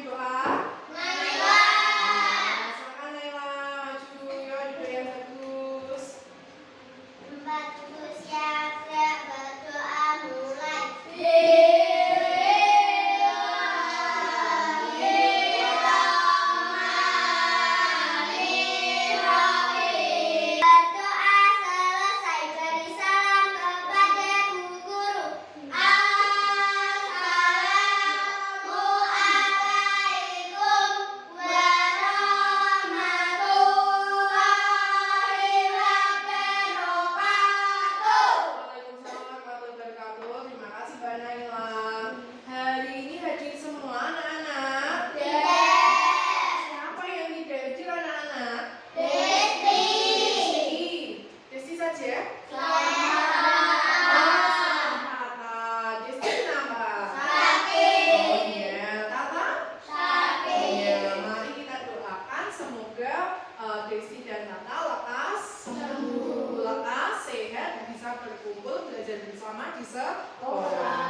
doa? Naila. Silakan Naila, maju ya, doa yang bagus. Tempat duduk siap-siap berdoa mulai. Berdoa selesai beri salam kepada Bu Guru. Assalamualaikum warahmatullahi wabarakatuh. Waalaikumsalam warahmatullahi wabarakatuh. Terima kasih Mbak Naila. Hari ini hadir semua anak-anak? Siapa yang tidak hadir anak-anak? Desti saja? Desti kenapa? Oh iya, Tata? Iya, mari kita doakan semoga Desti dan Tata lekas sehat, bisa berkumpul belajar bersama di sekolah.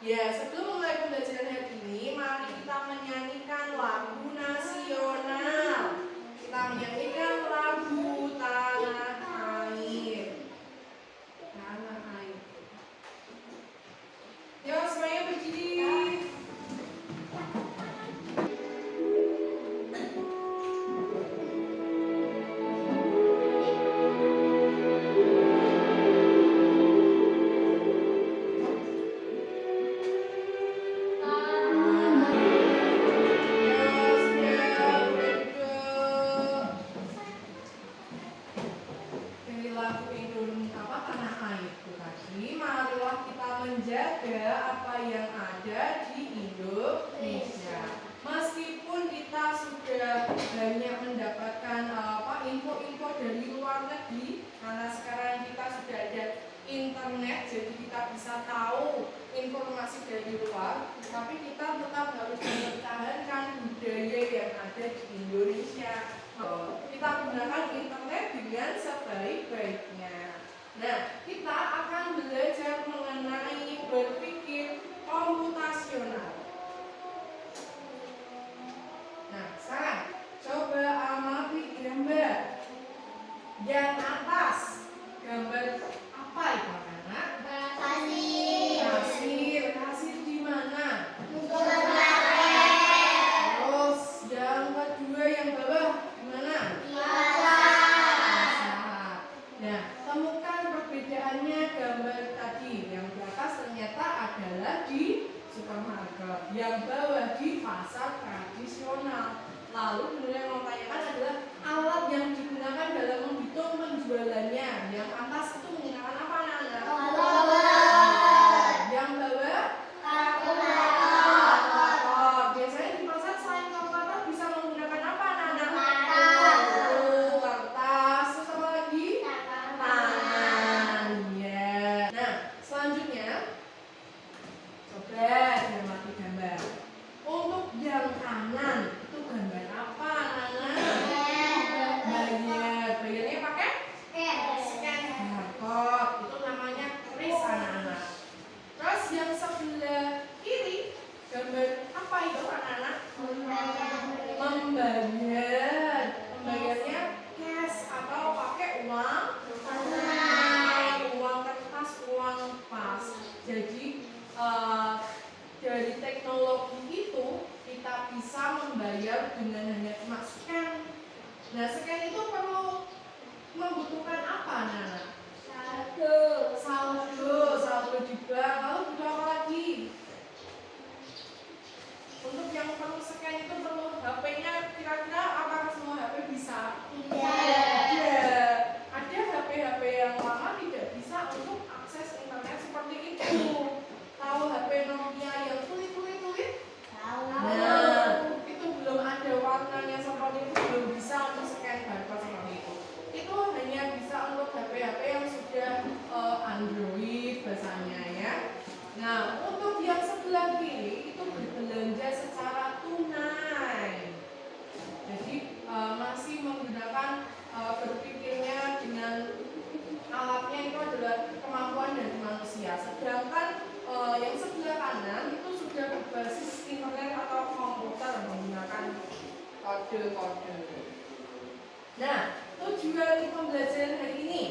Ya, sebelum mulai pembelajaran hari ini, mari kita menyanyikan lagu nasional. Kita menyanyikan lagu Tanah Air. Tanah Air. Yuk, semuanya berdiri. Dari lagu Tanah Air itu tadi, marilah kita menjaga apa yang ada di Indonesia. Meskipun kita sudah banyak mendapatkan info-info dari luar negeri, karena sekarang kita sudah ada internet, jadi kita bisa tahu informasi dari luar, tapi kita tetap harus mempertahankan budaya yang ada di Indonesia. Kita gunakan internet dengan sebaik-baiknya. Nah, kita akan belajar mengenai berpikir komputasional. Nah, sekarang coba amati gambar. Yang atas, gambar apa itu anak? Kasir di mana? Terus yang kedua yang bawah gimana? Nah, temukan perbedaannya gambar tadi. Yang di atas ternyata adalah di supermarket, yang bawah di pasar tradisional. Lalu kemudian yang mau tanyakan adalah alat yang digunakan dalam menghitung penjualannya. Yang atas itu menggunakan apa anak-anak? Yang bawah? Kalkulator. Biasanya di pasar selain kalkulator bisa menggunakan apa anak-anak? Kertas. Terus apa lagi? Tangan. Ya. Nah, selanjutnya coba amati gambar. Untuk yang kanan itu gambar apa anak-anak? Bayarnya pakai scan barcode. Itu namanya kris anak-anak. Terus yang sebelah kiri gambar apa itu anak-anak? Membayar. Membayarnya cash atau pakai uang tunai, uang kertas, uang pas. Jadi dari teknologi itu kita bisa membayar dengan hanya cuma scan. Nah, scan itu perlu membutuhkan apa anak-anak? Saldo di bank. Lalu butuh apa lagi? Untuk yang perlu scan itu perlu HP-nya, kira-kira apakah semua HP bisa? Ada HP-HP yang lama tidak bisa untuk akses internet seperti itu. Tahu HP Nokia yang kulit-kulit? Nah, itu belum ada warnanya seperti itu, belum bisa untuk scan barcode seperti itu. Itu hanya bisa untuk HP-HP yang sudah Android bahasanya ya. Nah, untuk yang sebelah kiri itu berbelanja secara tunai. Jadi masih menggunakan berpikirnya dengan alatnya itu adalah kemampuan dari manusia. Sedangkan yang sebelah kanan itu sudah berbasis internet atau komputer kode-kode. Nah, tujuan pembelajaran hari ini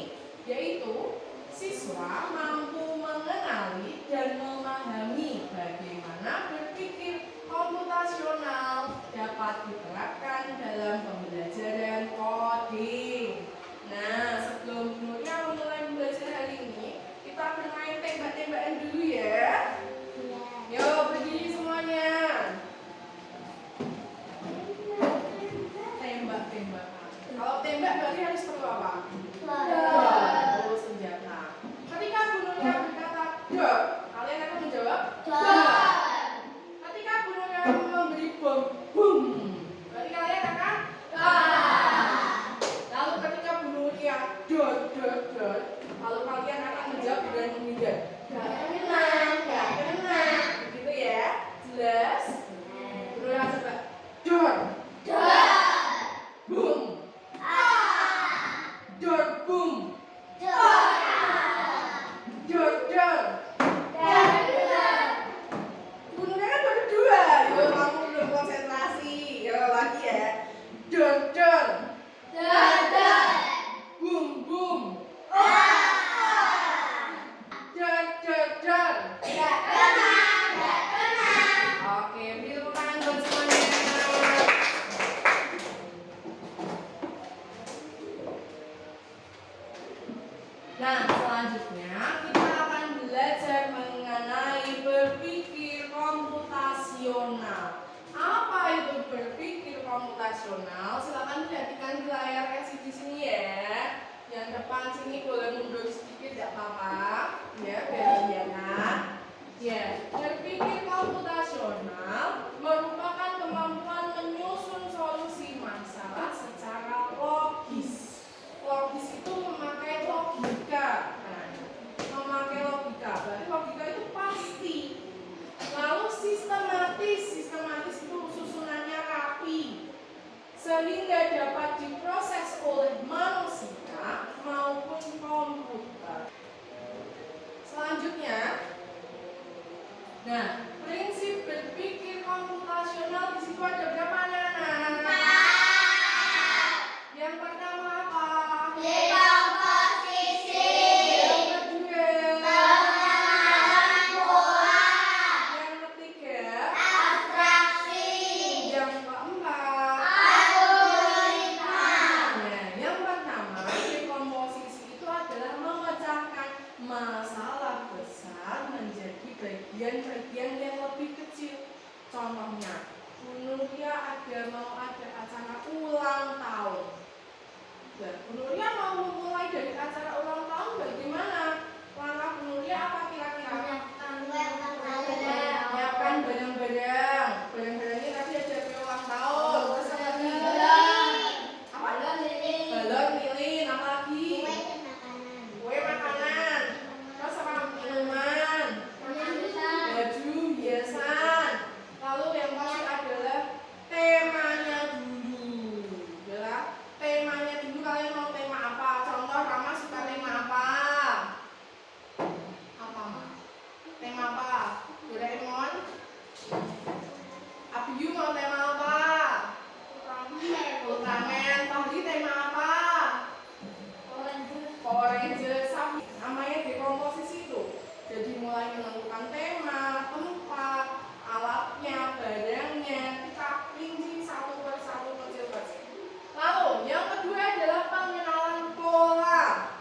yaitu siswa mampu mengenali dan memahami bagaimana berpikir komputasional dapat diterapkan dalam pembelajaran coding. Nah, sebelum Nuria memulai pembelajaran hari ini, kita bermain tembak-tembakan dulu ya. Yo, berdiri semuanya. Tembak-tembakan. Kalau tembak berarti harus perlu apa? Perlu senjata. Ketika Bu Nuria berkata dot, kalian akan menjawab dot. Ketika Bu Nuria memberi bom, boom, berarti kalian akan dot. Lalu ketika Bu Nuria dot, lalu kalian akan menjawab dengan menghindar. Gak kena. Begitu ya? Jelas? Bu Nuria coba dot. Boom. Dot, boom. Gunungnya kan baru 2. Yo, kamu belum konsentrasi. Yo, lagi ya. Dot. Boom. Dot. Oke, beri tepuk tangan buat semuanya. Nah, selanjutnya kita akan belajar mengenai berpikir komputasional. Apa itu berpikir komputasional? Silakan perhatikan di layar LCD sini ya. Yang depan sini boleh mundur sedikit, tidak apa-apa. Ya, biar kelihatan. Ya, berpikir komputasional merupakan kemampuan menyusun solusi masalah secara logis. Logis itu memakai logika. Nah, memakai logika, berarti logika itu pasti. Lalu sistematis itu susunannya rapi, sehingga dapat diproses oleh manusia maupun komputer. Selanjutnya, nah, prinsip berpikir komputasional di situ ada berapa anak-anak? Yang pertama apa? Dekomposisi. Yang kedua? Pengenalan pola. Yang ketiga? Abstraksi. Yang keempat? Algoritma. Nah, yang pertama, dekomposisi itu adalah memecahkan masalah besar menjadi bagian-bagian yang lebih kecil. Contohnya, Bu Nuria mau ada acara ulang tahun. Dan Bu Nuria mau memulai dari acara ulang tahun bagaimana? Langkah Bu Nuria apa kira-kira? Siapkan barang-barang. Barang-barangnya tadi ada kue ulang tahun. Terus apa lagi? Apa? Balon, lilin, apa lagi? Kue makanan. Terus apa? Minuman. Baju, hiasan. Lalu yang pasti adalah temanya dulu. Adalah temanya dulu. Kalian mau tema apa? Contoh, Rama suka tema apa? Apa, Ma? Tema apa? Doraemon? Abiyu mau tema apa? Ultraman. Fahri tema apa? Power Rangers. Namanya dekomposisi itu. Jadi mulai menentukan tema, tempat, alatnya, barangnya, kita rinci satu persatu kecil-kecil. Lalu yang kedua adalah pengenalan pola.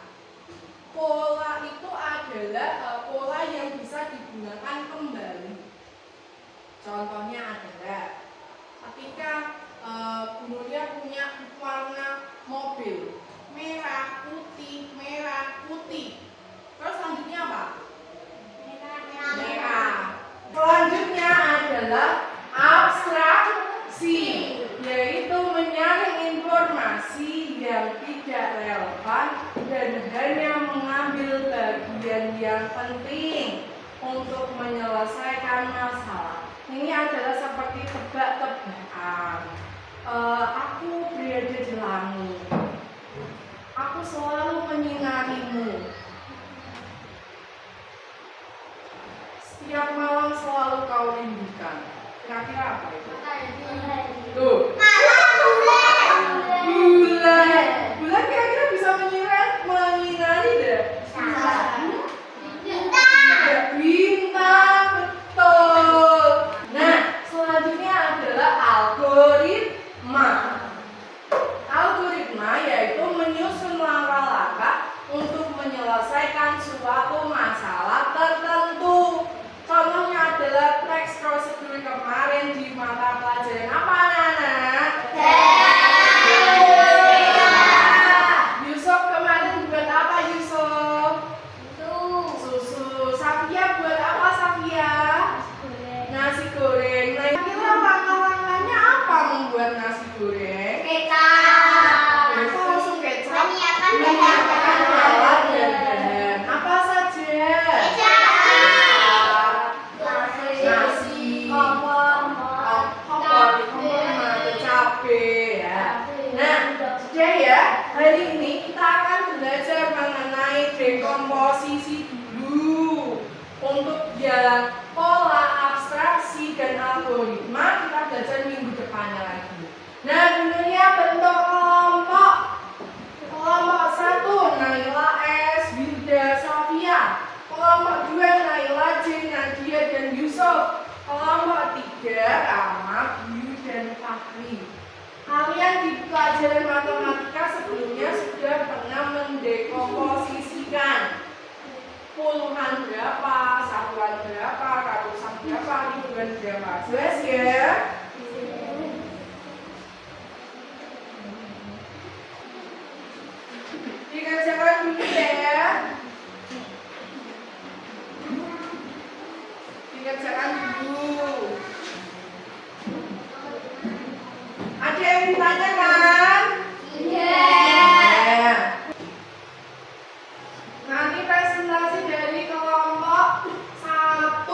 Pola itu adalah pola yang bisa digunakan kembali. Contohnya adalah ketika Bu Nuria punya warna mobil merah putih. Terus selanjutnya apa? Merah. Selanjutnya adalah abstraksi, yaitu menyaring informasi yang tidak relevan dan hanya mengambil bagian yang penting untuk menyelesaikan masalah. Ini adalah seperti tebak-tebakan. Aku berada di langit. Aku selalu menyinarimu. Setiap malam selalu kau rindukan. Kira-kira apa itu? Tuh. Algoritma. Algoritma yaitu menyusun langkah-langkah untuk menyelesaikan suatu masalah tertentu. Contohnya adalah teks prosedur kemarin di mata pelajaran apa, anak-anak? Yusuf kemarin buat apa, Yusuf? Susu. Safia buat apa, Safia? Nasi goreng. Nah, kira langkah-langkahnya apa membuat nasi goreng? Langsung kecap. Menyiapkan alat dan bahan. Apa saja? Nasi, kompor, cabai ya. Nah, sudah ya. Hari ini kita akan belajar mengenai dekomposisi dulu. Untuk ya pola, abstraksi dan algoritma kita belajar minggu depannya lagi. Nah, dulunya bentuk kelompok. Kelompok 1 Naila, S, Wilda, Safia. Kelompok 2 Naila, J, Nadia dan Yusuf. Kelompok 3 Rama, Yu dan Fahri. Kalian di pelajaran matematika sebelumnya sudah pernah mendekomposisikan puluhan berapa, satuan berapa, ratusan berapa, ribuan berapa. Jelas ya? Dikerjakan dulu ya. Dikerjakan dulu. Ada yang ditanyakan? Iya. Nanti presentasi dari kelompok 1.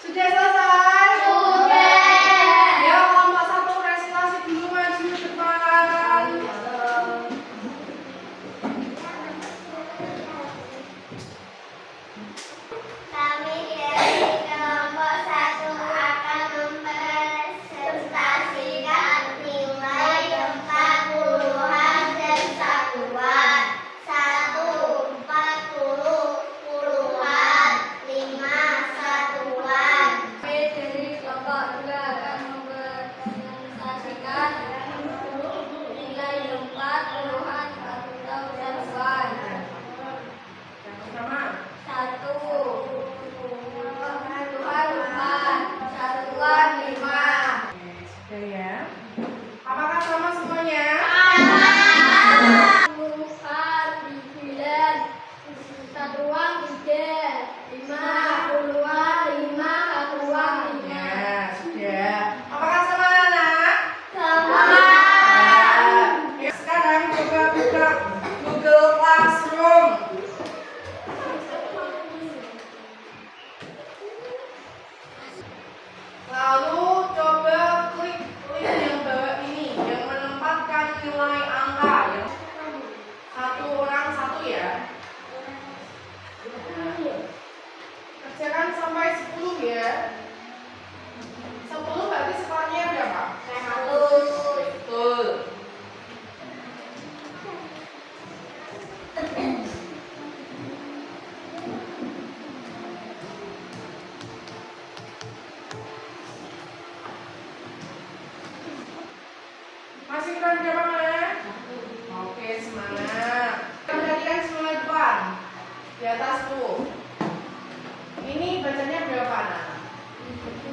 Sudah selesai? Ya, kelompok 1 presentasi dulu, maju ke depan. Kami dari kelompok 1 akan mempresentasikan nilai 40-an dan satuan. 1, 40, puluhan, 5, satuan. Kami dari kelompok 2 akan mempresentasikan nilai 40-an atau satuan. Sama. 1, puluhan 4, satuan 5. Sudah ya. Apakah sama semuanya? Puluhan 9, satuan 3, 5, puluhan 5, satuan 5. Ya, sudah. Apakah sama anak? Ya, sekarang coba buka Google Classroom. Lalu coba klik yang bawah ini yang menempatkan nilai angka yang satu orang satu ya. Kerjakan sampai 10 ya. 10 berarti skornya berapa? 100. Betul. Masih kurang berapa mana? Oke, semangat. Perhatikan semua depan. Di atas tuh. Ini bacanya berapa anak?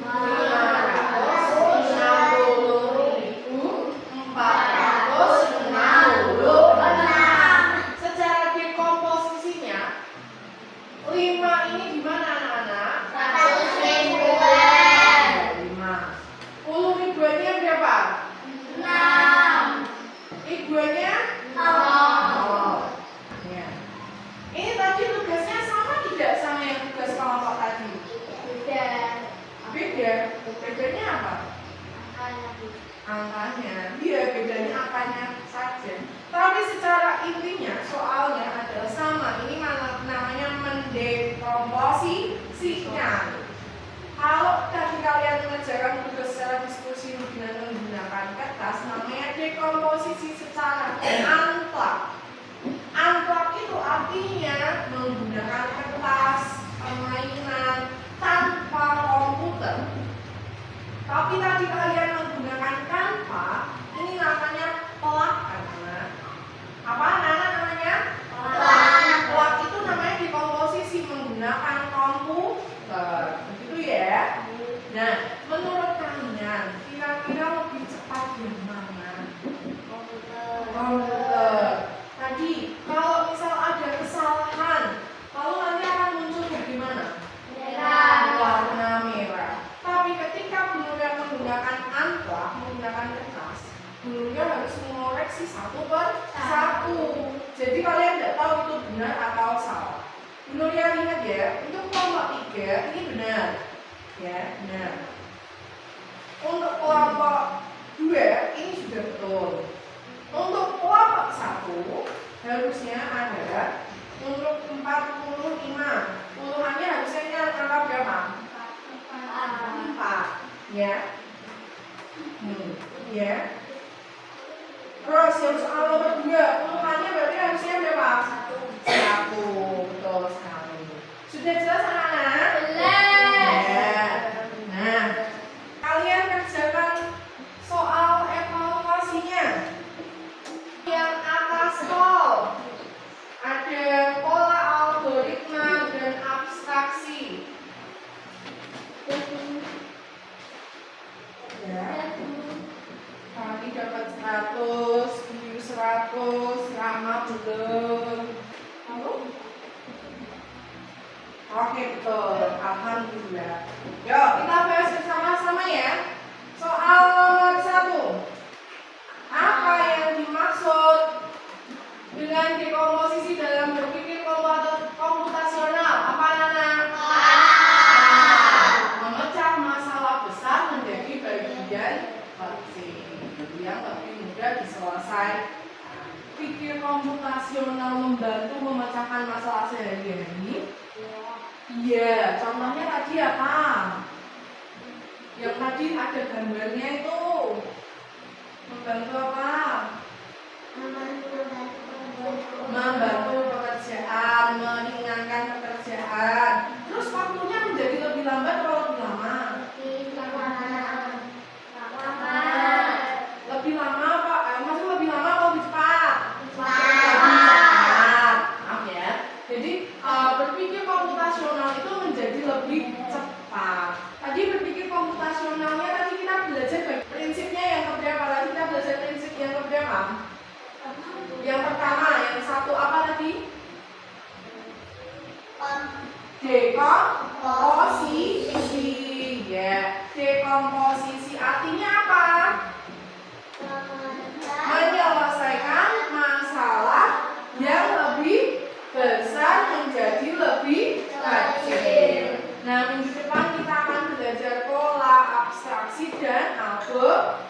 560.466. Secara dekomposisinya 5 ini di mana anak-anak? 5. 10 ribuannya berapa? 6. Ribuannya? 0. Ya. Ini tadi tugasnya sama tidak sama yang tugas kelompok tadi? Beda. Bedanya apa? Angkanya. Iya, bedanya angkanya saja. Tapi secara intinya soalnya adalah sama. Ini namanya mendekomposisinya. Kalau tadi kalian mengerjakan tugas secara diskusi dengan menggunakan kertas, namanya dekomposisi secara antlak. Antlak itu artinya menggunakan kertas, permainan tanpa komputer. Nah, menurut kalian kira-kira lebih cepat yang mana? Komputer. Tadi kalau misal ada kesalahan, lalu nanti akan muncul bagaimana? Warna merah. Tapi ketika Bu Nuril menggunakan amplas, menggunakan kertas, Bu Nuril harus mengoreksi satu per satu. Jadi kalian tidak tahu itu benar atau salah. Bu Nuril ingat ya, untuk kelompok 3 ini benar. Ya, benar. Untuk kelompok 2 ini sudah betul. Untuk kelompok 1 harusnya ada untuk 45. Puluhannya harusnya ini angka berapa? 4. Ya. Ya. Terus yang soal nomor 2, puluhannya berarti harusnya berapa? 1. Betul sekali. Sudah jelas anak-anak? Ya. Nah, kalian kerjakan soal evaluasinya. Yang atas kol ada pola algoritma dan abstraksi. Ya. Kami dapat 100, biru 100, Rama belum. Lalu? Oke, betul. Alhamdulillah. Yuk, kita bahas bersama-sama ya. Soal nomor 1. Apa yang dimaksud dengan dekomposisi dalam berpikir komputasional? Apa Nana? Memecah masalah besar menjadi bagian kecil yang lebih mudah diselesaikan. Pikir komputasional membantu memecahkan masalah sehari-hari. Iya, contohnya tadi apa? Yang tadi ada gambarnya itu. Membantu apa? Membantu pekerjaan, meringankan pekerjaan. Terus waktunya menjadi lebih lambat atau lebih lama? Lebih lama Pak? Maksudnya lebih lama atau lebih cepat? Lebih cepat. Maaf ya. Jadi berpikir komputasional itu menjadi lebih cepat. Tadi berpikir komputasionalnya tadi kita belajar prinsipnya yang keberapa? Tadi kita belajar prinsip yang keberapa? Yang pertama, yang satu apa tadi? Dekomposisi. Ya, dekomposisi artinya apa? Menyelesaikan masalah yang lebih besar menjadi lebih kecil. Nah, minggu depan kita akan belajar pola, abstraksi, dan algoritma.